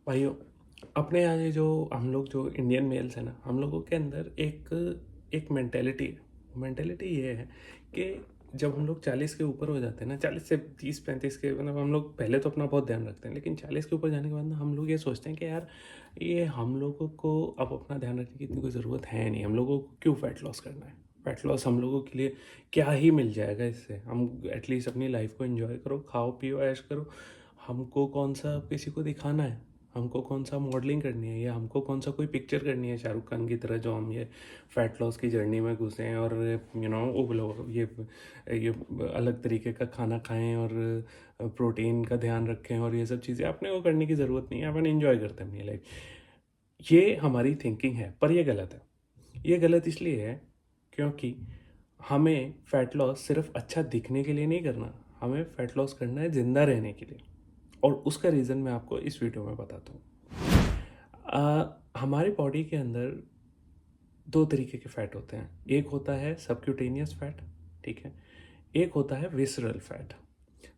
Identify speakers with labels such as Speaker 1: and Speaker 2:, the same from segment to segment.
Speaker 1: भाइयों, अपने यहाँ ये जो हम लोग जो इंडियन मेल्स हैं ना, हम लोगों के अंदर एक एक मेंटेलिटी है। मेंटेलिटी ये है कि जब हम लोग 40 के ऊपर हो जाते हैं ना, 40 से 30-35 के, मतलब हम लोग पहले तो अपना बहुत ध्यान रखते हैं, लेकिन 40 के ऊपर जाने के बाद ना हम लोग ये सोचते हैं कि यार ये हम लोगों को अब अपना ध्यान रखने की इतनी कोई ज़रूरत है नहीं। हम लोगों को क्यों फ़ैट लॉस करना है? फ़ैट लॉस हम लोगों के लिए क्या ही मिल जाएगा इससे? हम एटलीस्ट अपनी लाइफ को एंजॉय करो, खाओ पियो, ऐश करो। हमको कौन सा किसी को दिखाना है? हमको कौन सा मॉडलिंग करनी है, या हमको कौन सा कोई पिक्चर करनी है शाहरुख खान की तरह, जो हम ये फ़ैट लॉस की जर्नी में घुसे हैं और ये अलग तरीके का खाना खाएं और प्रोटीन का ध्यान रखें और ये सब चीज़ें अपने को करने की ज़रूरत नहीं है। अपन एंजॉय करते हैं अपनी लाइफ। ये हमारी थिंकिंग है, पर ये गलत है। ये गलत इसलिए है क्योंकि हमें फ़ैट लॉस सिर्फ अच्छा दिखने के लिए नहीं करना, हमें फ़ैट लॉस करना है ज़िंदा रहने के लिए। और उसका रीज़न मैं आपको इस वीडियो में बताता हूँ। हमारी बॉडी के अंदर दो तरीके के फ़ैट होते हैं। एक होता है सबक्यूटेनियस फ़ैट, ठीक है। एक होता है विसरल फ़ैट।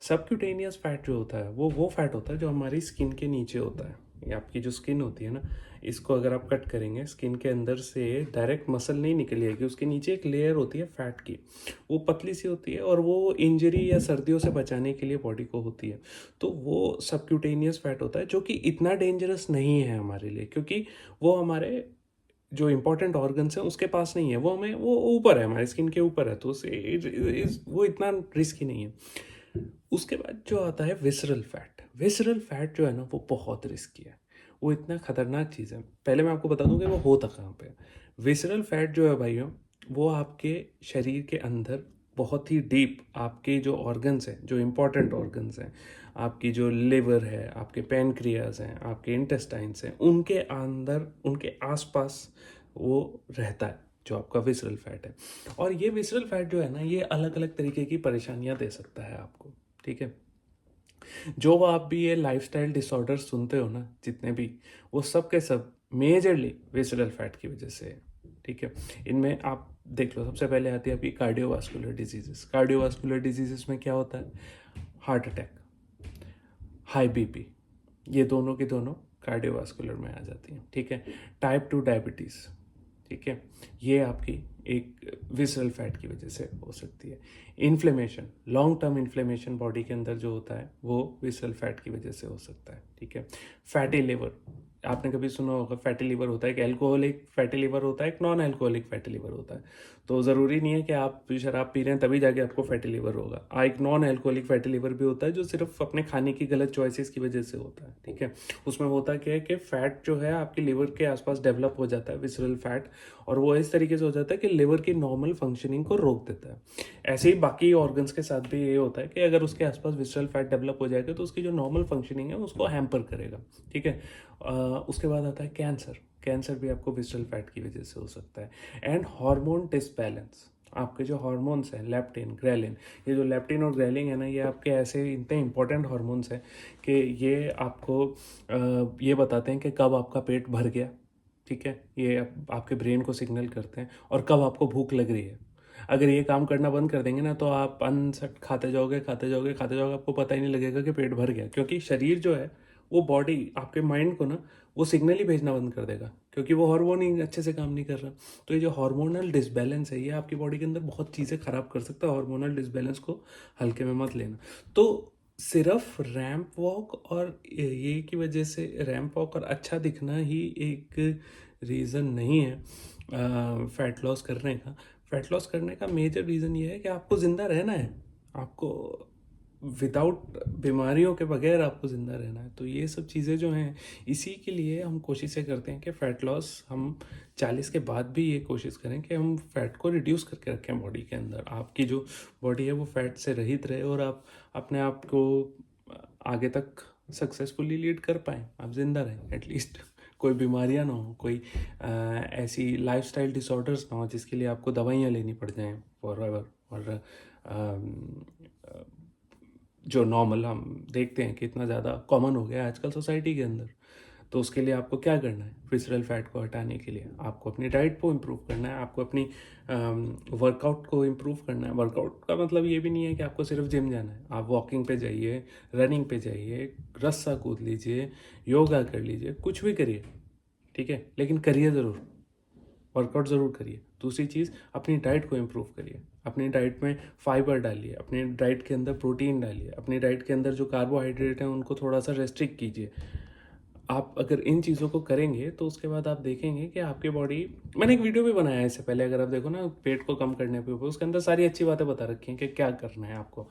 Speaker 1: सबक्यूटेनियस फ़ैट जो होता है वो फ़ैट होता है जो हमारी स्किन के नीचे होता है। ये आपकी जो स्किन होती है ना, इसको अगर आप कट करेंगे, स्किन के अंदर से डायरेक्ट मसल नहीं निकल आएगी, उसके नीचे एक लेयर होती है फ़ैट की। वो पतली सी होती है और वो इंजरी या सर्दियों से बचाने के लिए बॉडी को होती है। तो वो सबक्यूटेनियस फ़ैट होता है, जो कि इतना डेंजरस नहीं है हमारे लिए, क्योंकि वो हमारे जो इंपॉर्टेंट ऑर्गन्स हैं उसके पास नहीं है। वो ऊपर है, हमारी स्किन के ऊपर है, तो वो इतना रिस्की नहीं है। उसके बाद जो आता है विसरल फैट। विसरल फैट जो है ना, वो बहुत रिस्की है। वो इतना खतरनाक चीज़ है। पहले मैं आपको बता दूं कि वो होता कहाँ पे है। विसरल फैट जो है भाइयों, वो आपके शरीर के अंदर बहुत ही डीप, आपके जो ऑर्गन्स हैं, जो इंपॉर्टेंट ऑर्गन्स हैं, आपकी जो लिवर है, आपके पैनक्रियाज हैं, आपके इंटेस्टाइन्स हैं, उनके अंदर, उनके आसपास वो रहता है, जो आपका विसरल फैट है। और ये विसरल फैट जो है ना, ये अलग अलग तरीके की परेशानियां दे सकता है आपको, ठीक है। जो आप भी ये लाइफस्टाइल डिसऑर्डर सुनते हो ना, जितने भी, वो सब के सब मेजरली विसरल फैट की वजह से है, ठीक है। इनमें आप देख लो, सबसे पहले आती है आपकी कार्डियोवास्कुलर डिजीजेस। कार्डियोवास्कुलर डिजीजेस में क्या होता है? हार्ट अटैक, हाई बीपी, ये दोनों की दोनों कार्डियोवास्कुलर में आ जाती हैं, ठीक है। टाइप 2 डायबिटीज़, ठीक है, ये आपकी एक विसरल फैट की वजह से हो सकती है। Inflammation, long term inflammation body के अंदर जो होता है, वो विसरल फैट की वजह से हो सकता है, ठीक है। फैटी लिवर, आपने कभी सुना होगा, फैटी लिवर होता है, एक एल्कोहलिक फैटी लिवर होता है, एक नॉन एल्कोहलिक फैटी लिवर होता है। तो ज़रूरी नहीं है कि आप शराब पी रहे हैं तभी जाके आपको फैटी लिवर होगा। एक नॉन एल्कोहलिक फैटी लिवर भी होता है, जो सिर्फ अपने खाने की गलत चॉइसेस की वजह से होता है, ठीक है। उसमें होता क्या है कि फैट जो है आपकी लिवर के आसपास डेवलप हो जाता है, विसरल फैट, और वो इस तरीके से हो जाता है कि लिवर की नॉर्मल फंक्शनिंग को रोक देता है। ऐसे ही बाकी ऑर्गन्स के साथ भी ये होता है कि अगर उसके आसपास विसरल फैट डेवलप हो जाएगा तो उसकी जो नॉर्मल फंक्शनिंग है उसको हैम्पर करेगा, ठीक है। उसके बाद आता है कैंसर। कैंसर भी आपको विसरल फैट की वजह से हो सकता है। एंड हार्मोन डिसबैलेंस, आपके जो हार्मोन्स हैं, लेप्टिन, ग्रेलिन, ये जो लेप्टिन और ग्रेलिन है ना, ये आपके ऐसे इतने इंपॉर्टेंट हार्मोन्स हैं कि ये आपको ये बताते हैं कि कब आपका पेट भर गया, ठीक है। ये आपके ब्रेन को सिग्नल करते हैं, और कब आपको भूख लग रही है। अगर ये काम करना बंद कर देंगे ना, तो आप अनसट खाते जाओगे, खाते जाओगे, खाते जाओगे, आपको पता ही नहीं लगेगा कि पेट भर गया, क्योंकि शरीर जो है, वो बॉडी आपके माइंड को ना, वो सिग्नल ही भेजना बंद कर देगा, क्योंकि वो हार्मोन ही अच्छे से काम नहीं कर रहा। तो ये जो हार्मोनल डिसबैलेंस है, ये आपकी बॉडी के अंदर बहुत चीज़ें खराब कर सकता है। हार्मोनल डिसबैलेंस को हल्के में मत लेना। तो सिर्फ रैंप वॉक और ये की वजह से, रैंप वॉक और अच्छा दिखना ही एक रीज़न नहीं है फैट लॉस करने का। फैट लॉस करने का मेजर रीज़न ये है कि आपको ज़िंदा रहना है। आपको विदाउट बीमारियों के बगैर आपको ज़िंदा रहना है। तो ये सब चीज़ें जो हैं, इसी के लिए हम कोशिशें करते हैं कि फ़ैट लॉस हम 40 के बाद भी ये कोशिश करें कि हम फ़ैट को रिड्यूस करके रखें बॉडी के अंदर। आपकी जो बॉडी है वो फ़ैट से रहित रहे, और आप अपने आप को आगे तक सक्सेसफुली लीड कर पाएँ, आप ज़िंदा रहें एटलीस्ट। कोई बीमारियां ना हो, कोई ऐसी लाइफस्टाइल डिसऑर्डर्स ना हो जिसके लिए आपको दवाइयाँ लेनी पड़ जाएं फॉर एवर। और जो नॉर्मल हम देखते हैं कि इतना ज़्यादा कॉमन हो गया है आजकल सोसाइटी के अंदर। तो उसके लिए आपको क्या करना है? विसरल फैट को हटाने के लिए आपको अपनी डाइट को इम्प्रूव करना है, आपको अपनी वर्कआउट को इम्प्रूव करना है। वर्कआउट का मतलब ये भी नहीं है कि आपको सिर्फ जिम जाना है, आप वॉकिंग पे जाइए, रनिंग पे जाइए, रस्सा कूद लीजिए, योगा कर लीजिए, कुछ भी करिए, ठीक है, लेकिन करिए ज़रूर, वर्कआउट ज़रूर करिए। दूसरी चीज़, अपनी डाइट को इम्प्रूव करिए, अपनी डाइट में फाइबर डालिए, अपनी डाइट के अंदर प्रोटीन डालिए, अपनी डाइट के अंदर जो कार्बोहाइड्रेट हैं उनको थोड़ा सा रेस्ट्रिक्ट कीजिए। आप अगर इन चीज़ों को करेंगे तो उसके बाद आप देखेंगे कि आपकी बॉडी, मैंने एक वीडियो भी बनाया है इससे पहले, अगर आप देखो ना पेट को कम करने पे ऊपर, उसके अंदर सारी अच्छी बातें बता रखी हैं कि क्या करना है आपको।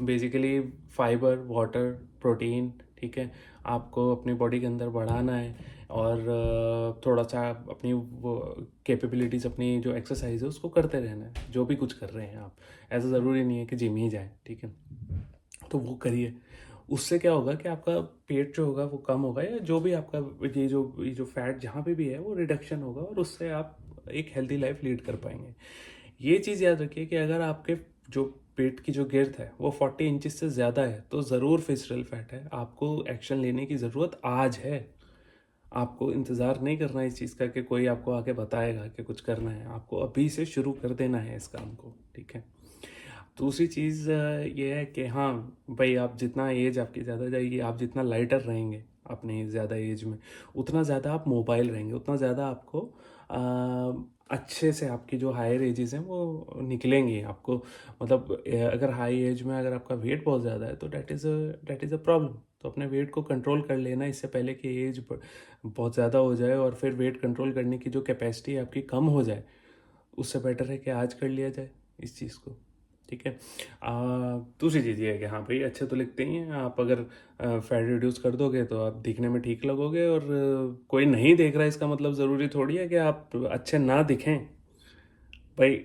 Speaker 1: बेसिकली फाइबर, वाटर, प्रोटीन, ठीक है, आपको अपनी बॉडी के अंदर बढ़ाना है और थोड़ा सा अपनी वो कैपेबिलिटीज़, अपनी जो एक्सरसाइज है उसको करते रहना है, जो भी कुछ कर रहे हैं आप। ऐसा ज़रूरी नहीं है कि जिम ही जाए, ठीक है, तो वो करिए। उससे क्या होगा कि आपका पेट जो होगा वो कम होगा, या जो भी आपका ये जो फैट जहाँ पे भी है वो रिडक्शन होगा, और उससे आप एक हेल्दी लाइफ लीड कर पाएंगे। ये चीज़ याद रखिए कि अगर आपके जो पेट की जो गिर्द है वो 40 इंचज से ज़्यादा है तो ज़रूर फिसरल फैट है, आपको एक्शन लेने की ज़रूरत आज है। आपको इंतज़ार नहीं करना है इस चीज़ का कि कोई आपको आके बताएगा कि कुछ करना है, आपको अभी से शुरू कर देना है इस काम को, ठीक है। दूसरी चीज़ ये है कि हाँ भाई, आप जितना एज आपकी ज़्यादा जाएगी, आप जितना लाइटर रहेंगे अपने ज़्यादा एज में, उतना ज़्यादा आप मोबाइल रहेंगे, उतना ज़्यादा आपको अच्छे से आपकी जो हायर एजेस हैं वो निकलेंगी आपको। मतलब अगर हाई एज में अगर आपका वेट बहुत ज़्यादा है तो डैट इज़ अ प्रॉब्लम। तो अपने वेट को कंट्रोल कर लेना इससे पहले कि एज बहुत ज़्यादा हो जाए और फिर वेट कंट्रोल करने की जो कैपेसिटी आपकी कम हो जाए, उससे बेटर है कि आज कर लिया जाए इस चीज़ को, ठीक है। दूसरी चीज़ ये है कि हाँ भाई, अच्छे तो लिखते ही हैं आप, अगर फैट रिड्यूस कर दोगे तो आप दिखने में ठीक लगोगे, और कोई नहीं देख रहा इसका मतलब ज़रूरी थोड़ी है कि आप अच्छे ना दिखें भाई।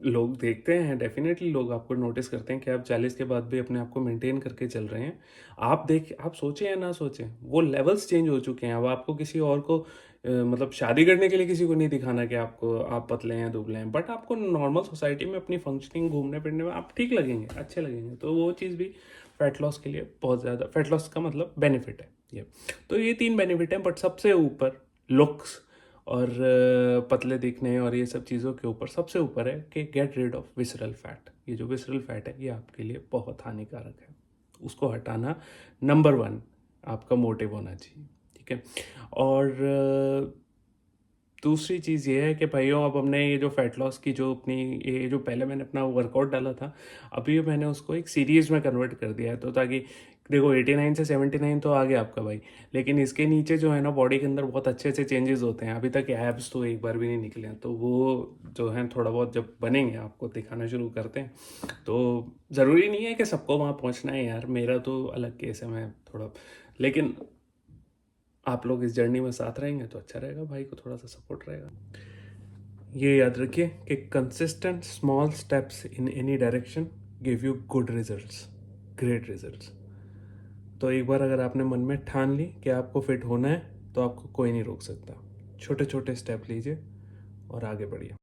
Speaker 1: लोग देखते हैं, डेफिनेटली लोग आपको नोटिस करते हैं कि आप 40 के बाद भी अपने आप को मेंटेन करके चल रहे हैं। आप सोचें या ना सोचें, वो लेवल्स चेंज हो चुके हैं। अब आपको किसी और को मतलब शादी करने के लिए किसी को नहीं दिखाना कि आप पतले हैं, दुबले हैं, बट आपको नॉर्मल सोसाइटी में अपनी फंक्शनिंग, घूमने फिरने में आप ठीक लगेंगे, अच्छे लगेंगे। तो वो चीज़ भी फैट लॉस के लिए बहुत ज़्यादा, फैट लॉस का मतलब बेनिफिट है ये। तो ये 3 बेनिफिट हैं, बट सबसे ऊपर लुक्स और पतले दिखने और ये सब चीज़ों के ऊपर सबसे ऊपर है कि get rid of visceral fat. ये जो विसरल फैट है ये आपके लिए बहुत हानिकारक है, उसको हटाना नंबर 1 आपका मोटिव होना चाहिए, ठीक है। और दूसरी चीज़ ये है कि भाइयों, अब हमने ये जो फैट लॉस की जो अपनी, ये जो पहले मैंने अपना वर्कआउट डाला था, अभी मैंने उसको एक सीरीज़ में कन्वर्ट कर दिया है। तो ताकि देखो 89 से 79 तो आ गया आपका भाई, लेकिन इसके नीचे जो है ना बॉडी के अंदर बहुत अच्छे अच्छे चेंजेस होते हैं। अभी तक एब्स तो एक बार भी नहीं निकले हैं, तो वो जो है थोड़ा बहुत जब बनेंगे आपको दिखाना शुरू करते हैं। तो ज़रूरी नहीं है कि सबको वहाँ पहुँचना है यार, मेरा तो अलग केस है, मैं थोड़ा, लेकिन आप लोग इस जर्नी में साथ रहेंगे तो अच्छा रहेगा, भाई को थोड़ा सा सपोर्ट रहेगा। ये याद रखिए कि consistent small steps in any direction give you good results, great results. तो एक बार अगर आपने मन में ठान ली कि आपको फिट होना है तो आपको कोई नहीं रोक सकता। छोटे छोटे स्टेप लीजिए और आगे बढ़िए।